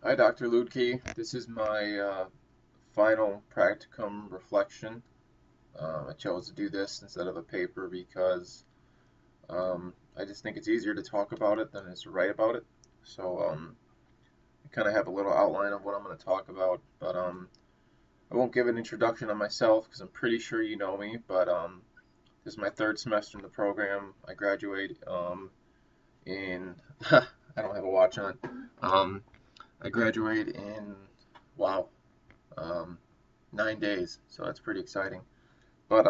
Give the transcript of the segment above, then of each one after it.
Hi, Dr. Ludke. This is my final practicum reflection. I chose to do this instead of a paper because I just think it's easier to talk about it than it is to write about it. So I kind of have a little outline of what I'm going to talk about, but I won't give an introduction on myself because I'm pretty sure you know me. But this is my third semester in the program. I graduate in I don't have a watch on. Um, I graduate in wow. Um, 9 days, so that's pretty exciting. But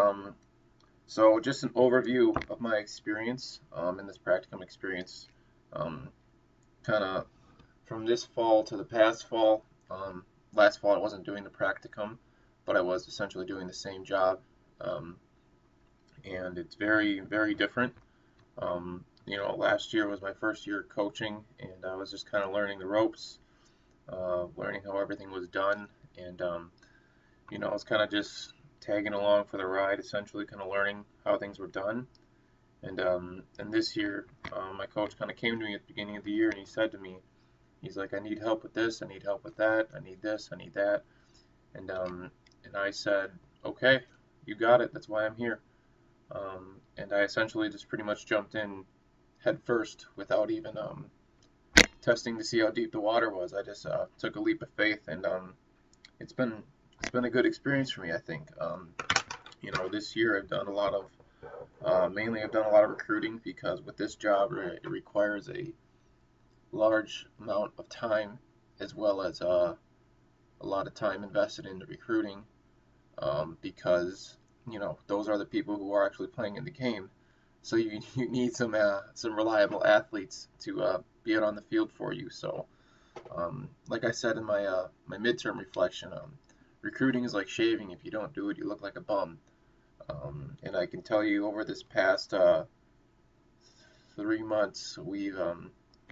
so just an overview of my experience in this practicum experience, um, kind of from this fall to the past fall. Last fall I wasn't doing the practicum, but I was essentially doing the same job, um, and it's very different. Last year was my first year coaching, and I was just kind of learning the ropes, learning how everything was done, and I was kind of just tagging along for the ride, essentially, kind of learning how things were done. And this year, my coach kind of came to me at the beginning of the year, and he said to me, he's like, I need help with this, I need help with that, I need this, I need that, and I said, okay, you got it. That's why I'm here. And I essentially just pretty much jumped in head first without even testing to see how deep the water was. I just took a leap of faith, and it's been it's been a good experience for me, I think. This year I've done a lot of mainly I've done a lot of recruiting because with this job it requires a large amount of time as well as a lot of time invested into recruiting because those are the people who are actually playing in the game. So you need some reliable athletes to be out on the field for you. So like I said in my midterm reflection, recruiting is like shaving. If you don't do it, you look like a bum. And I can tell you over this past 3 months,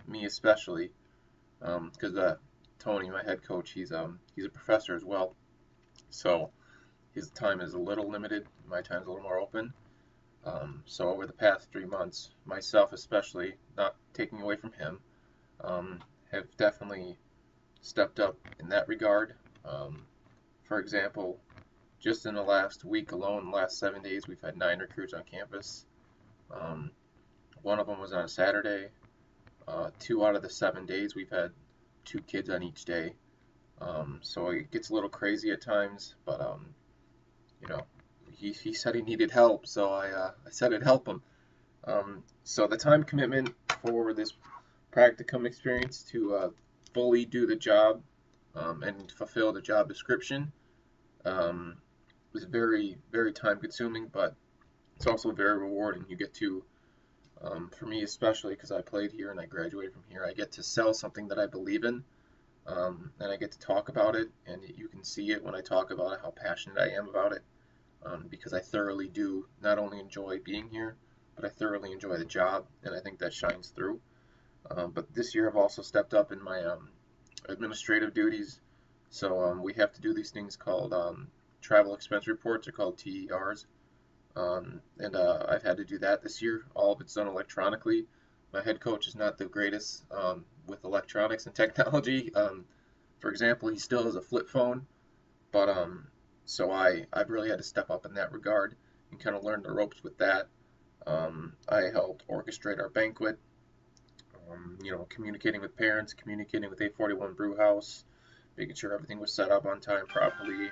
me especially, because Tony, my head coach, he's a professor as well, so his time is a little limited. My time's a little more open. So over the past 3 months, myself especially, not taking away from him, um, have definitely stepped up in that regard. Um, for example, just in the last week alone, the last 7 days, we've had 9 recruits on campus. Um, One of them was on a Saturday. 2 out of the 7 days, we've had 2 kids on each day. So it gets a little crazy at times, but you know, he said he needed help, so I said I'd help him. So the time commitment for this practicum experience to fully do the job and fulfill the job description um, was very time consuming, but it's also very rewarding. You get to for me especially because I played here and I graduated from here, I get to sell something that I believe in, and I get to talk about it, and you can see it when I talk about it, how passionate I am about it, because I thoroughly do not only enjoy being here, but I thoroughly enjoy the job, and I think that shines through. But this year I've also stepped up in my administrative duties, so we have to do these things called travel expense reports, are called TERs, and I've had to do that this year. All of it's done electronically. My head coach is not the greatest with electronics and technology. For example, he still has a flip phone, but so I've really had to step up in that regard and kind of learn the ropes with that. I helped orchestrate our banquet. Communicating with parents, communicating with 841 Brew House, making sure everything was set up on time properly.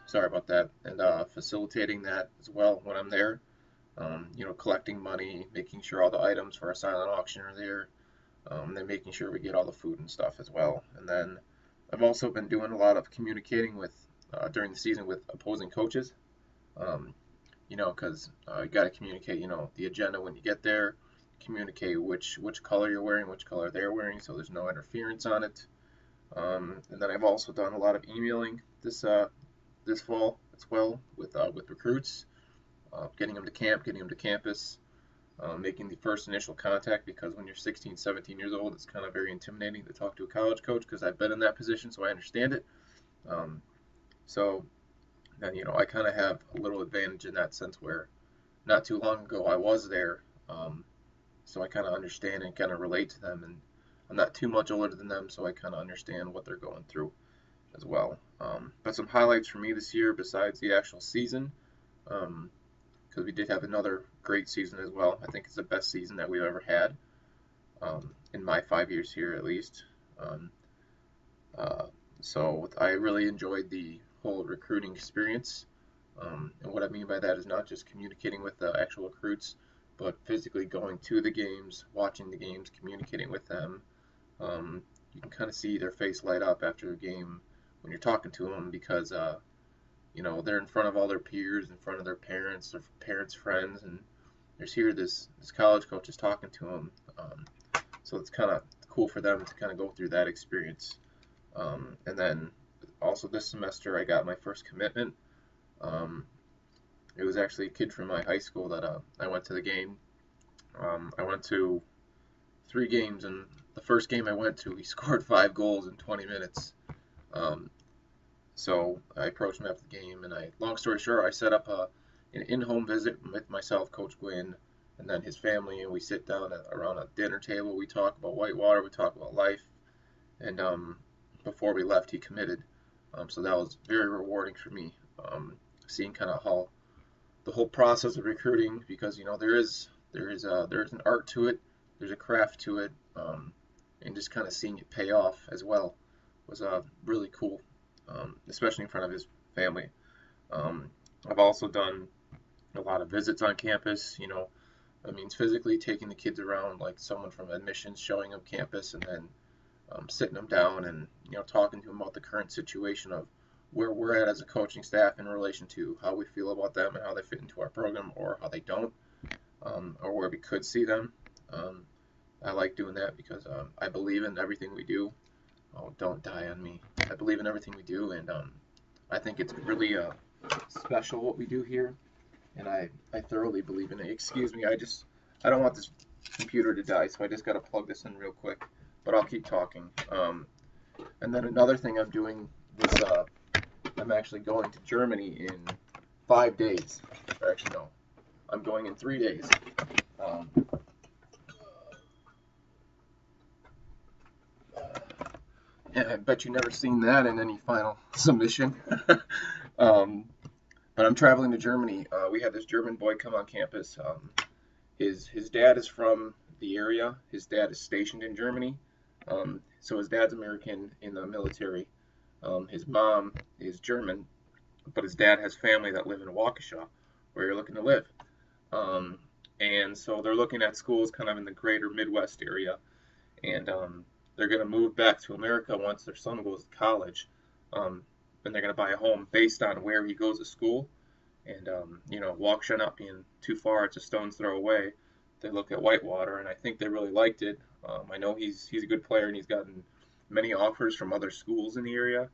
Sorry about that, and facilitating that as well when I'm there. Collecting money, making sure all the items for our silent auction are there, then making sure we get all the food and stuff as well. And then I've also been doing a lot of communicating with during the season with opposing coaches. Um, because you got to communicate, the agenda when you get there, communicate which color you're wearing, which color they're wearing, so there's no interference on it. And then I've also done a lot of emailing this fall as well with recruits, getting them to camp, getting them to campus, making the first initial contact because when you're 16, 17 years old, it's kind of very intimidating to talk to a college coach because I've been in that position, so I understand it. Um, so then, I kind of have a little advantage in that sense where not too long ago I was there, so I kind of understand and kind of relate to them, and I'm not too much older than them, so I kind of understand what they're going through as well. But some highlights for me this year, besides the actual season, because we did have another great season as well. I think it's the best season that we've ever had, in my 5 years here at least. Um, uh, so I really enjoyed the whole recruiting experience. And what I mean by that is not just communicating with the actual recruits, but physically going to the games, watching the games, communicating with them. You can kind of see their face light up after a game when you're talking to them because they're in front of all their peers, in front of their parents' friends, and there's here this college coach is talking to them. So it's kind of cool for them to kind of go through that experience. And then also this semester I got my first commitment. Um, it was actually a kid from my high school that I went to the game. I went to 3 games, and the first game I went to, he scored 5 goals in 20 minutes. Um, so I approached him after the game, and long story short, I set up an in-home visit with myself, Coach Gwynn, and then his family, and we sit down around a dinner table. We talk about Whitewater, we talk about life, and before we left, he committed. So that was very rewarding for me, seeing kind of how the whole process of recruiting, because there is an art to it, there's a craft to it, and just kind of seeing it pay off as well was really cool, especially in front of his family. Um, I've also done a lot of visits on campus. That means physically taking the kids around, like someone from admissions showing them campus, and then sitting them down and talking to them about the current situation of where we're at as a coaching staff in relation to how we feel about them and how they fit into our program or how they don't, or where we could see them. Um, I like doing that because I believe in everything we do. Oh, don't die on me. I believe in everything we do, and I think it's really special what we do here, and I thoroughly believe in it. Excuse me, I don't want this computer to die, so I just got to plug this in real quick, but I'll keep talking. And then another thing I'm doing is I'm actually going to Germany in 5 days. Or actually, no, I'm going in 3 days. Um, and I bet you never seen that in any final submission. um, but I'm traveling to Germany. We had this German boy come on campus. His dad is from the area. His dad is stationed in Germany. So his dad's American in the military. His mom is German, but his dad has family that live in Waukesha, where you're looking to live. Um, and so they're looking at schools kind of in the greater Midwest area, and they're going to move back to America once their son goes to college. And they're going to buy a home based on where he goes to school. And Waukesha not being too far, it's a stone's throw away. They look at Whitewater, and I think they really liked it. I know he's a good player, and he's gotten many offers from other schools in the area,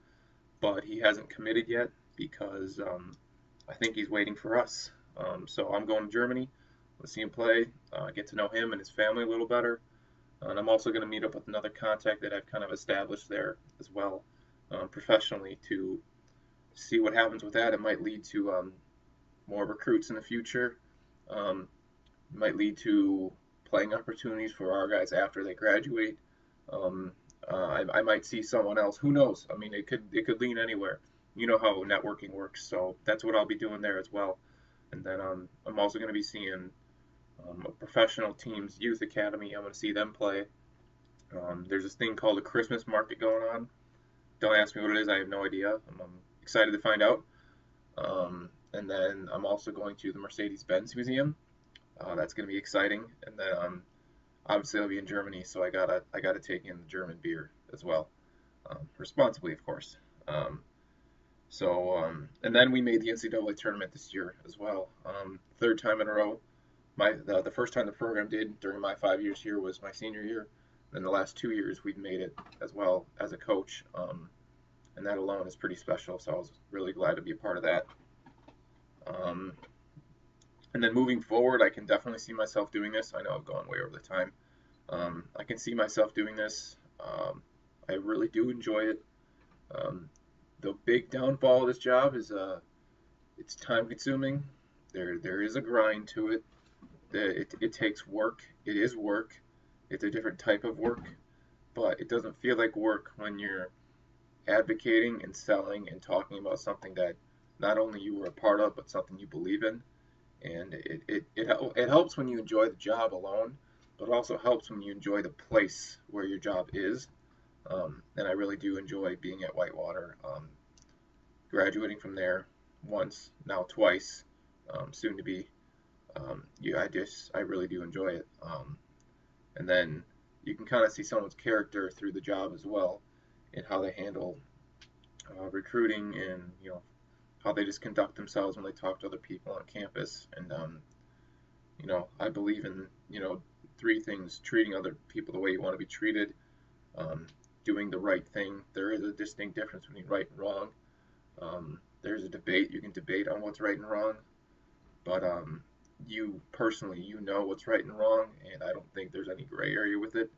but he hasn't committed yet because I think he's waiting for us. So I'm going to Germany. Let's see him play, get to know him and his family a little better. And I'm also going to meet up with another contact that I've kind of established there as well, professionally, to see what happens with that. It might lead to more recruits in the future. Um, might lead to playing opportunities for our guys after they graduate. Um, I might see someone else. Who knows? I mean, it could lean anywhere. You know how networking works, so that's what I'll be doing there as well. And then I'm also going to be seeing a professional team's youth academy. I'm going to see them play. There's this thing called a Christmas market going on. Don't ask me what it is. I have no idea. I'm excited to find out. And then I'm also going to the Mercedes-Benz Museum. That's going to be exciting. And then obviously I'll be in Germany, so I gotta take in the German beer as well, responsibly, of course. And then we made the NCAA tournament this year as well. Third time in a row. The first time the program did during my 5 years here was my senior year. And the last 2 years we've made it as well as a coach, and that alone is pretty special. So I was really glad to be a part of that. And then moving forward, I can definitely see myself doing this. I know I've gone way over the time. I can see myself doing this. I really do enjoy it. The big downfall of this job is it's time consuming. There is a grind to it. It takes work. It is work. It's a different type of work. but it doesn't feel like work when you're advocating and selling and talking about something that not only you were a part of, but something you believe in. And it helps when you enjoy the job alone, but it also helps when you enjoy the place where your job is. And I really do enjoy being at Whitewater. Graduating from there once, now twice, soon to be. Yeah, I really do enjoy it. And then you can kind of see someone's character through the job as well, and how they handle recruiting, and how they just conduct themselves when they talk to other people on campus. And I believe in three things: treating other people the way you want to be treated, um, doing the right thing. There is a distinct difference between right and wrong. There's a debate. You can debate on what's right and wrong, but you personally, what's right and wrong, and I don't think there's any gray area with it.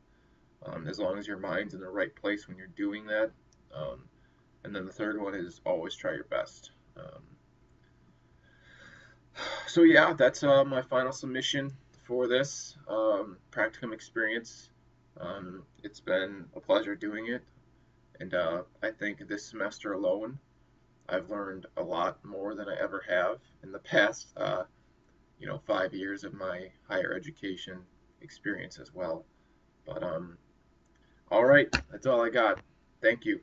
As long as your mind's in the right place when you're doing that. Um, and then the third one is always try your best. So yeah, that's my final submission for this practicum experience. It's been a pleasure doing it, and I think this semester alone, I've learned a lot more than I ever have in the past, 5 years of my higher education experience as well. But all right, that's all I got. Thank you.